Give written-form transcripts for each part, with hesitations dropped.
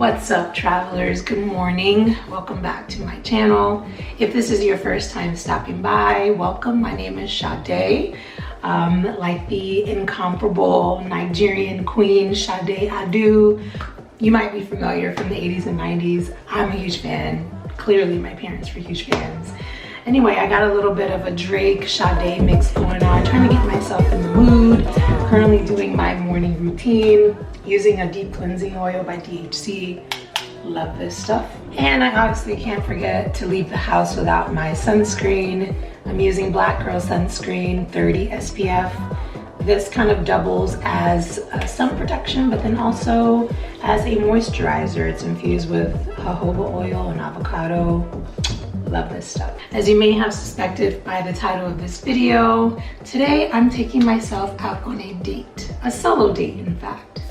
What's up, travelers? Good morning. Welcome back to my channel. If this is your first time stopping by, welcome. My name is Sade. Like the incomparable Nigerian queen Sade Adu. You might be familiar from the 80s and 90s. I'm a huge fan. Clearly my parents were huge fans. Anyway, I got a little bit of a Drake Sade mix going on, trying to get myself in the mood. Currently doing my morning routine, using a deep cleansing oil by DHC. Love this stuff. And I obviously can't forget to leave the house without my sunscreen. I'm using Black Girl Sunscreen 30 SPF. This kind of doubles as sun protection, but then also as a moisturizer. It's infused with jojoba oil and avocado. Love this stuff. As you may have suspected by the title of this video, today I'm taking myself out on a date, a solo date in fact.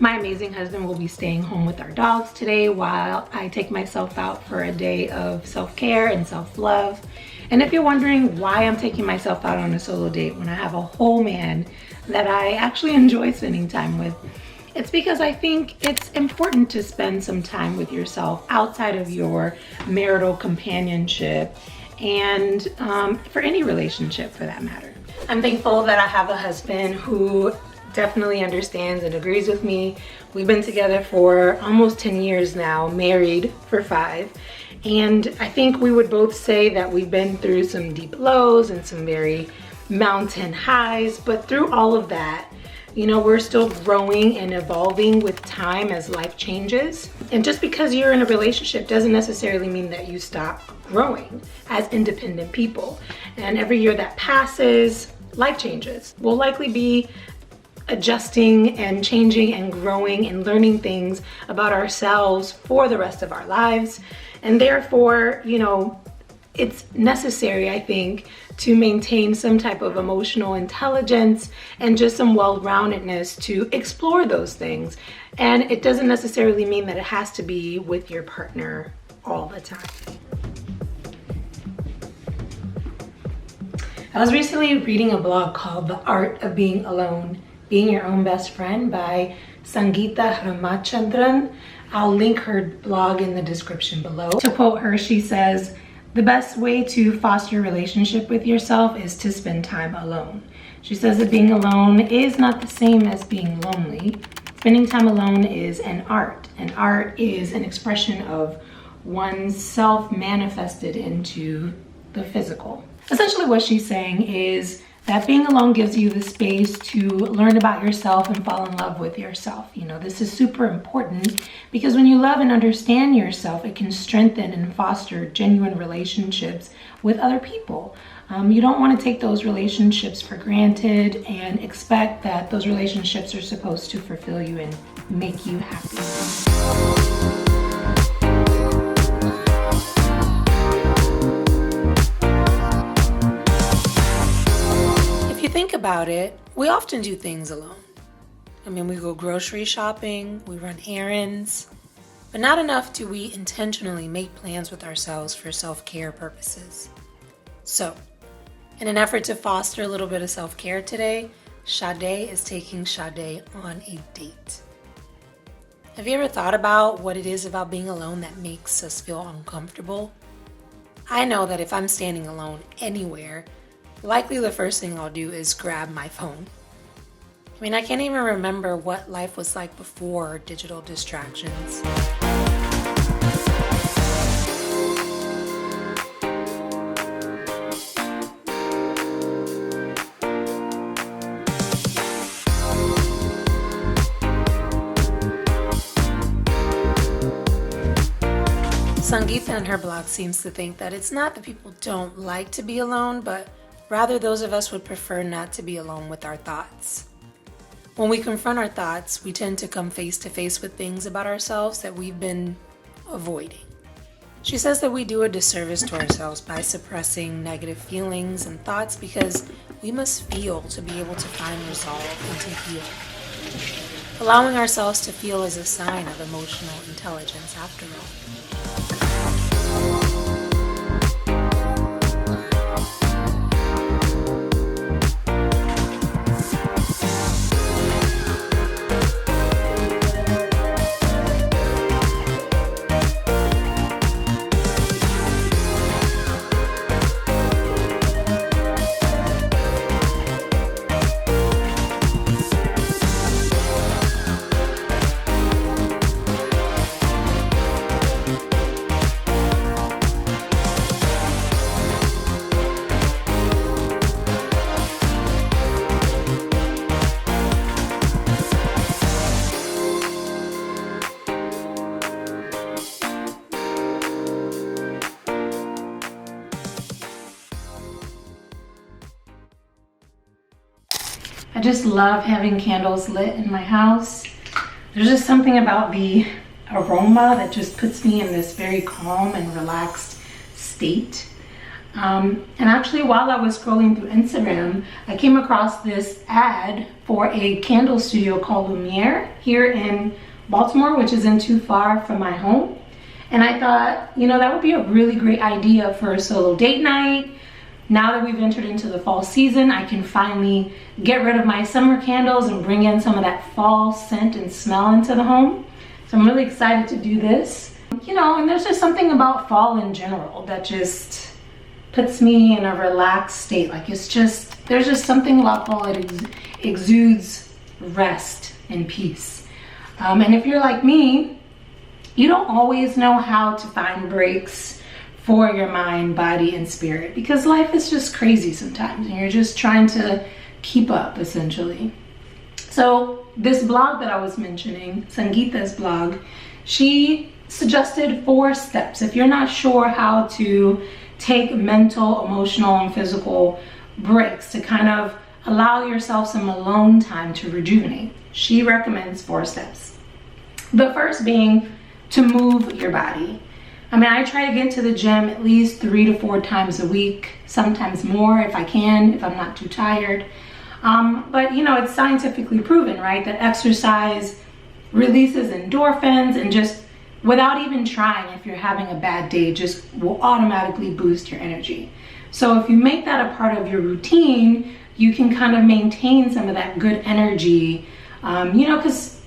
My amazing husband will be staying home with our dogs today while I take myself out for a day of self-care and self-love. And if you're wondering why I'm taking myself out on a solo date when I have a whole man that I actually enjoy spending time with, it's because I think it's important to spend some time with yourself outside of your marital companionship and for any relationship for that matter. I'm thankful that I have a husband who definitely understands and agrees with me. We've been together for almost 10 years now, married for 5. And I think we would both say that we've been through some deep lows and some very mountain highs, but through all of that, you know, we're still growing and evolving with time as life changes. And just because you're in a relationship doesn't necessarily mean that you stop growing as independent people. And every year that passes, life changes. We'll likely be adjusting and changing and growing and learning things about ourselves for the rest of our lives. And therefore, you know, it's necessary, I think, to maintain some type of emotional intelligence and just some well-roundedness to explore those things. And it doesn't necessarily mean that it has to be with your partner all the time. I was recently reading a blog called The Art of Being Alone, Being Your Own Best Friend by Sangeeta Ramachandran. I'll link her blog in the description below. To quote her, she says, "The best way to foster a relationship with yourself is to spend time alone." She says that being alone is not the same as being lonely. Spending time alone is an art. And art is an expression of one's self manifested into the physical. Essentially what she's saying is that being alone gives you the space to learn about yourself and fall in love with yourself. You know, this is super important because when you love and understand yourself, it can strengthen and foster genuine relationships with other people. You don't want to take those relationships for granted and expect that those relationships are supposed to fulfill you and make you happy. Think about it, we often do things alone. I mean, we go grocery shopping, we run errands, but not enough do we intentionally make plans with ourselves for self-care purposes. So, in an effort to foster a little bit of self-care today, Sade is taking Sade on a date. Have you ever thought about what it is about being alone that makes us feel uncomfortable? I know that if I'm standing alone anywhere, likely the first thing I'll do is grab my phone. I mean, I can't even remember what life was like before digital distractions. Sangeeta in her blog seems to think that it's not that people don't like to be alone, but rather, those of us would prefer not to be alone with our thoughts. When we confront our thoughts, we tend to come face to face with things about ourselves that we've been avoiding. She says that we do a disservice to ourselves by suppressing negative feelings and thoughts because we must feel to be able to find resolve and to heal. Allowing ourselves to feel is a sign of emotional intelligence after all. I just love having candles lit in my house. There's just something about the aroma that just puts me in this very calm and relaxed state. And actually, while I was scrolling through Instagram, I came across this ad for a candle studio called Lumiere here in Baltimore, which isn't too far from my home. And I thought, you know, that would be a really great idea for a solo date night. Now that we've entered into the fall season, I can finally get rid of my summer candles and bring in some of that fall scent and smell into the home. So I'm really excited to do this. You know, and there's just something about fall in general that just puts me in a relaxed state. Like it's just, there's just something about fall that exudes rest and peace. And if you're like me, you don't always know how to find breaks for your mind, body, and spirit, because life is just crazy sometimes and you're just trying to keep up essentially. So this blog that I was mentioning, Sangeeta's blog, she suggested 4 steps if you're not sure how to take mental, emotional, and physical breaks to kind of allow yourself some alone time to rejuvenate. She recommends 4 steps. The first being to move your body. I mean, I try to get to the gym at least 3 to 4 times a week, sometimes more if I can, if I'm not too tired. But you know, it's scientifically proven, right, that exercise releases endorphins and just without even trying, if you're having a bad day, just will automatically boost your energy. So if you make that a part of your routine, you can kind of maintain some of that good energy, you know, because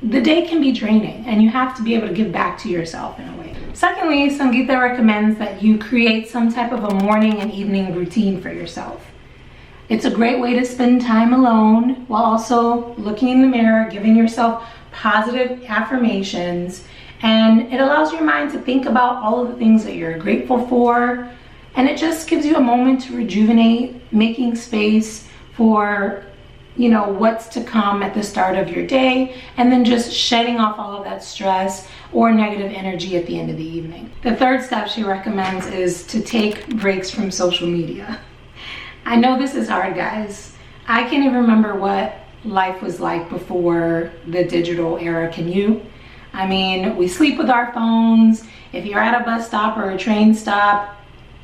the day can be draining and you have to be able to give back to yourself in a way. Secondly, Sangeeta recommends that you create some type of a morning and evening routine for yourself. It's a great way to spend time alone while also looking in the mirror, giving yourself positive affirmations, and it allows your mind to think about all of the things that you're grateful for, and it just gives you a moment to rejuvenate, making space for, you know, what's to come at the start of your day, and then just shedding off all of that stress or negative energy at the end of the evening. The third step she recommends is to take breaks from social media. I know this is hard, guys. I can't even remember what life was like before the digital era. Can you? I mean, we sleep with our phones. If you're at a bus stop or a train stop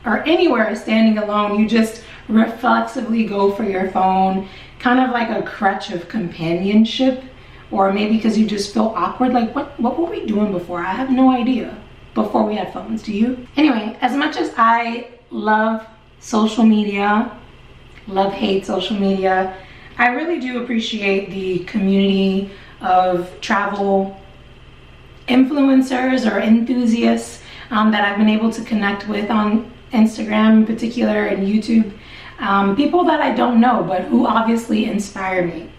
or anywhere standing alone, you just reflexively go for your phone, kind of like a crutch of companionship, or maybe because you just feel awkward, like what were we doing before? I have no idea before we had phones. Do you? Anyway, as much as I love social media, hate social media, I really do appreciate the community of travel influencers or enthusiasts that I've been able to connect with on Instagram in particular and YouTube. People that I don't know, but who obviously inspire me.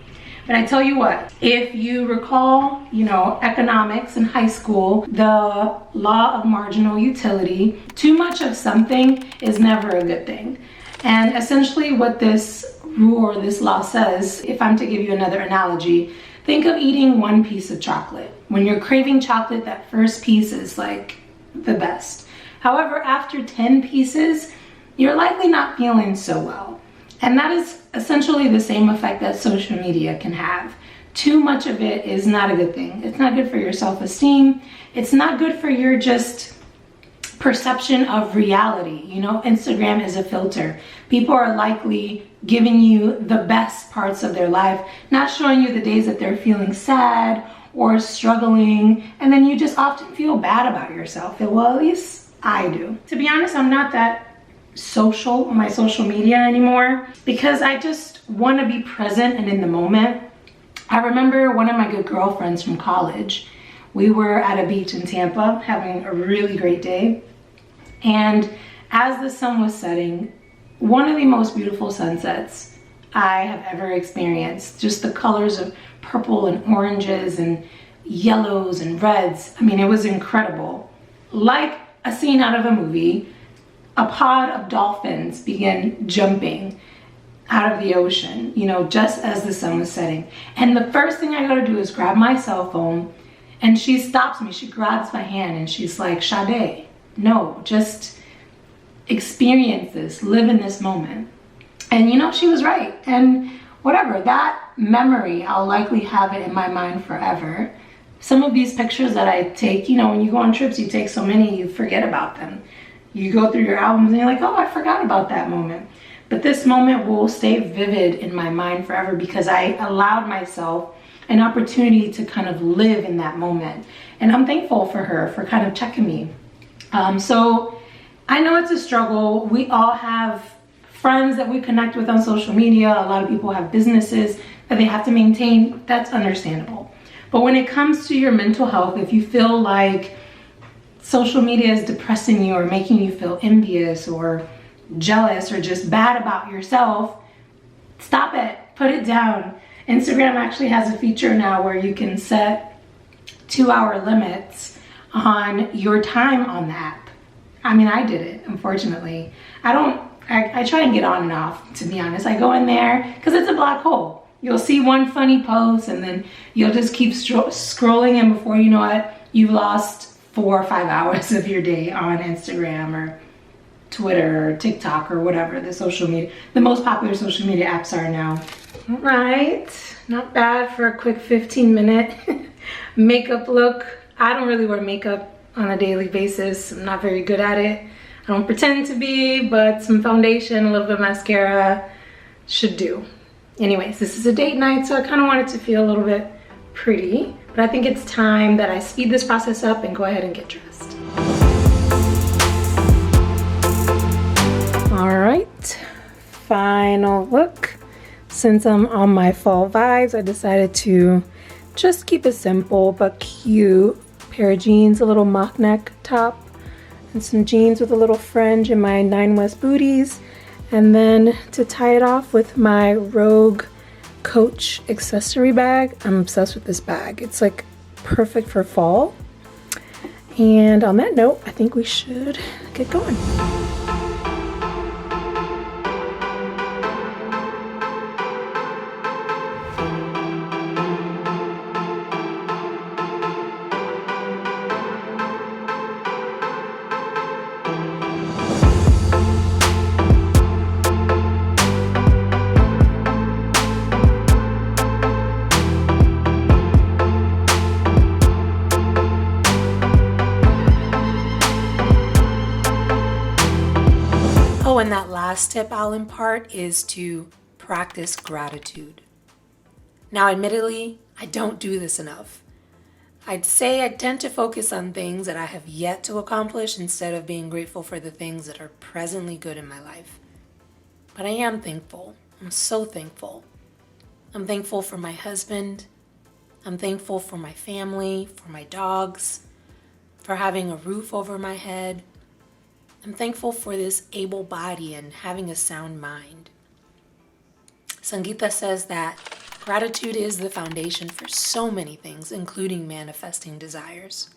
But I tell you what, if you recall, you know, economics in high school, the law of marginal utility, too much of something is never a good thing. And essentially what this rule or this law says, if I'm to give you another analogy, think of eating 1 piece of chocolate. When you're craving chocolate, that first piece is like the best. However, after 10 pieces, you're likely not feeling so well. And that is essentially the same effect that social media can have. Too much of it is not a good thing. It's not good for your self-esteem. It's not good for your just perception of reality. You know, Instagram is a filter. People are likely giving you the best parts of their life, not showing you the days that they're feeling sad or struggling, and then you just often feel bad about yourself. Well, at least I do. To be honest, I'm not that social on my social media anymore because I just want to be present and in the moment. I remember one of my good girlfriends from college. We were at a beach in Tampa having a really great day, and as the sun was setting, one of the most beautiful sunsets I have ever experienced. Just the colors of purple and oranges and yellows and reds. I mean, it was incredible. Like a scene out of a movie, a pod of dolphins began jumping out of the ocean, you know, just as the sun was setting. And the first thing I gotta do is grab my cell phone, and she stops me. She grabs my hand and she's like, Sade, no, just experience this, live in this moment. And you know, she was right. And whatever. That memory, I'll likely have it in my mind forever. Some of these pictures that I take, you know, when you go on trips, you take so many, you forget about them. You go through your albums and you're like, oh, I forgot about that moment. But this moment will stay vivid in my mind forever because I allowed myself an opportunity to kind of live in that moment. And I'm thankful for her for kind of checking me. So I know it's a struggle. We all have friends that we connect with on social media. A lot of people have businesses that they have to maintain. That's understandable. But when it comes to your mental health, if you feel like social media is depressing you or making you feel envious or jealous or just bad about yourself, stop it, put it down. Instagram actually has a feature now where you can set 2-hour limits on your time on the app. I mean, I did it, unfortunately. I try and get on and off, to be honest. I go in there because it's a black hole. You'll see one funny post and then you'll just keep scrolling, and before you know it, you've lost 4 or 5 hours of your day on Instagram or Twitter or TikTok or whatever the most popular social media apps are now. All right, not bad for a quick 15-minute makeup look. I don't really wear makeup on a daily basis. I'm not very good at it. I don't pretend to be, but some foundation, a little bit of mascara should do. Anyways, this is a date night, so I kind of want it to feel a little bit pretty, but I think it's time that I speed this process up and go ahead and get dressed. All right, final look. Since I'm on my fall vibes, I decided to just keep it simple but cute. Pair of jeans, a little mock neck top, and some jeans with a little fringe in my 9 West booties. And then to tie it off with my Rogue Coach accessory bag. I'm obsessed with this bag. It's like perfect for fall. And on that note, I think we should get going. Oh, and that last tip I'll impart is to practice gratitude. Now, admittedly, I don't do this enough. I'd say I tend to focus on things that I have yet to accomplish instead of being grateful for the things that are presently good in my life. But I am thankful. I'm so thankful. I'm thankful for my husband. I'm thankful for my family, for my dogs, for having a roof over my head. I'm thankful for this able body and having a sound mind. Sangeeta says that gratitude is the foundation for so many things, including manifesting desires.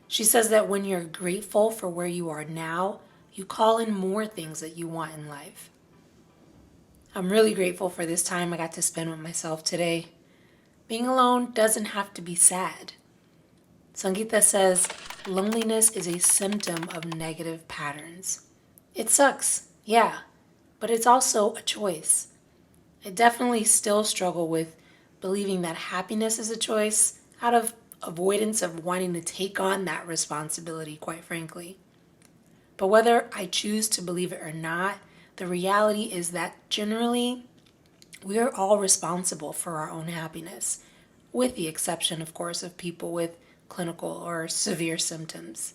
She says that when you're grateful for where you are now, you call in more things that you want in life. I'm really grateful for this time I got to spend with myself today. Being alone doesn't have to be sad. Sangeeta says, loneliness is a symptom of negative patterns. It sucks, yeah, but it's also a choice. I definitely still struggle with believing that happiness is a choice out of avoidance of wanting to take on that responsibility, quite frankly. But whether I choose to believe it or not, the reality is that generally we are all responsible for our own happiness, with the exception, of course, of people with clinical or severe symptoms.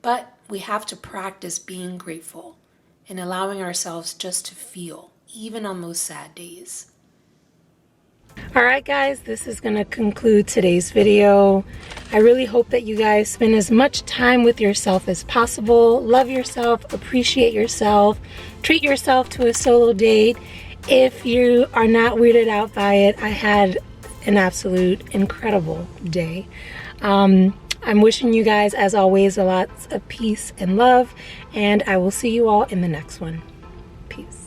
But we have to practice being grateful and allowing ourselves just to feel, even on those sad days. All right, guys, this is going to conclude today's video. I really hope that you guys spend as much time with yourself as possible. Love yourself, appreciate yourself, treat yourself to a solo date. If you are not weirded out by it, I had an absolute incredible day. I'm wishing you guys, as always, a lot of peace and love, and I will see you all in the next one. Peace.